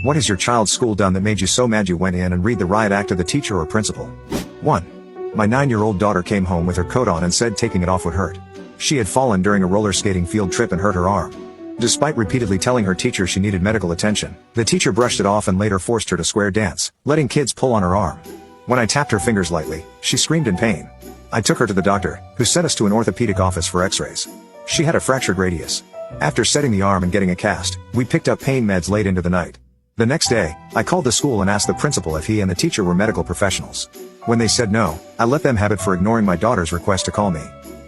What has your child's school done that made you so mad you went in and read the riot act of the teacher or principal? 1. My 9-year-old daughter came home with her coat on and said taking it off would hurt. She had fallen during a roller skating field trip and hurt her arm. Despite repeatedly telling her teacher she needed medical attention, the teacher brushed it off and later forced her to square dance, letting kids pull on her arm. When I tapped her fingers lightly, she screamed in pain. I took her to the doctor, who sent us to an orthopedic office for x-rays. She had a fractured radius. After setting the arm and getting a cast, we picked up pain meds late into the night. The next day, I called the school and asked the principal if he and the teacher were medical professionals. When they said no, I let them have it for ignoring my daughter's request to call me.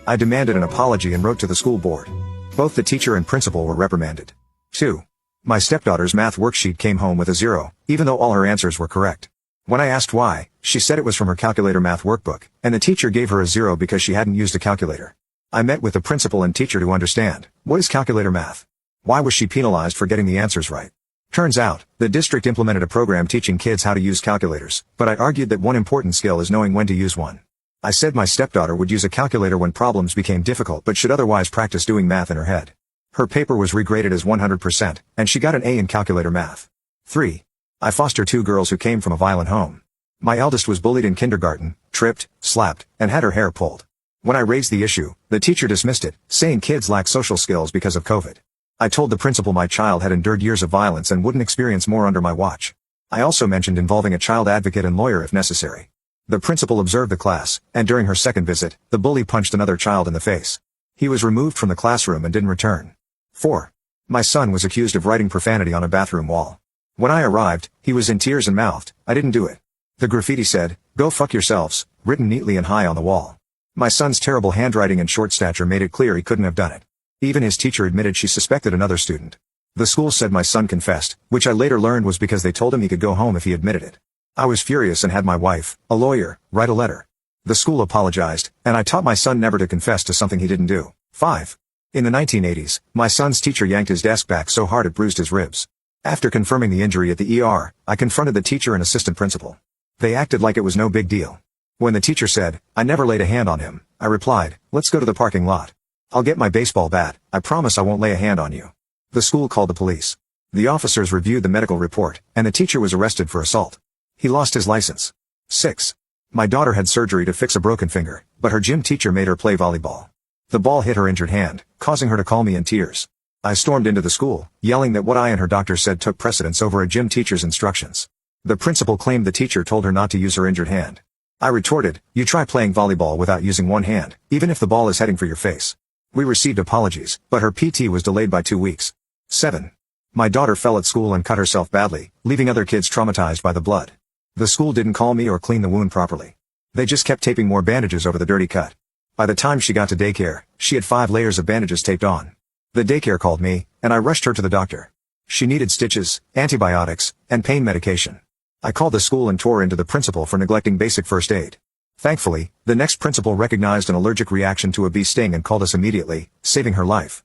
I demanded an apology and wrote to the school board. Both the teacher and principal were reprimanded. 2. My stepdaughter's math worksheet came home with a 0, even though all her answers were correct. When I asked why, she said it was from her calculator math workbook, and the teacher gave her a 0 because she hadn't used a calculator. I met with the principal and teacher to understand, what is calculator math? Why was she penalized for getting the answers right? Turns out, the district implemented a program teaching kids how to use calculators, but I argued that one important skill is knowing when to use one. I said my stepdaughter would use a calculator when problems became difficult but should otherwise practice doing math in her head. Her paper was regraded as 100%, and she got an A in calculator math. 3. I foster 2 girls who came from a violent home. My eldest was bullied in kindergarten, tripped, slapped, and had her hair pulled. When I raised the issue, the teacher dismissed it, saying kids lack social skills because of COVID. I told the principal my child had endured years of violence and wouldn't experience more under my watch. I also mentioned involving a child advocate and lawyer if necessary. The principal observed the class, and during her second visit, the bully punched another child in the face. He was removed from the classroom and didn't return. 4. My son was accused of writing profanity on a bathroom wall. When I arrived, he was in tears and mouthed, "I didn't do it." The graffiti said, "Go fuck yourselves," written neatly and high on the wall. My son's terrible handwriting and short stature made it clear he couldn't have done it. Even his teacher admitted she suspected another student. The school said my son confessed, which I later learned was because they told him he could go home if he admitted it. I was furious and had my wife, a lawyer, write a letter. The school apologized, and I taught my son never to confess to something he didn't do. 5. In the 1980s, my son's teacher yanked his desk back so hard it bruised his ribs. After confirming the injury at the ER, I confronted the teacher and assistant principal. They acted like it was no big deal. When the teacher said, "I never laid a hand on him," I replied, "Let's go to the parking lot. I'll get my baseball bat, I promise I won't lay a hand on you." The school called the police. The officers reviewed the medical report, and the teacher was arrested for assault. He lost his license. 6. My daughter had surgery to fix a broken finger, but her gym teacher made her play volleyball. The ball hit her injured hand, causing her to call me in tears. I stormed into the school, yelling that what I and her doctor said took precedence over a gym teacher's instructions. The principal claimed the teacher told her not to use her injured hand. I retorted, "You try playing volleyball without using one hand, even if the ball is heading for your face." We received apologies, but her PT was delayed by 2 weeks. 7. My daughter fell at school and cut herself badly, leaving other kids traumatized by the blood. The school didn't call me or clean the wound properly. They just kept taping more bandages over the dirty cut. By the time she got to daycare, she had 5 layers of bandages taped on. The daycare called me, and I rushed her to the doctor. She needed stitches, antibiotics, and pain medication. I called the school and tore into the principal for neglecting basic first aid. Thankfully, the next principal recognized an allergic reaction to a bee sting and called us immediately, saving her life.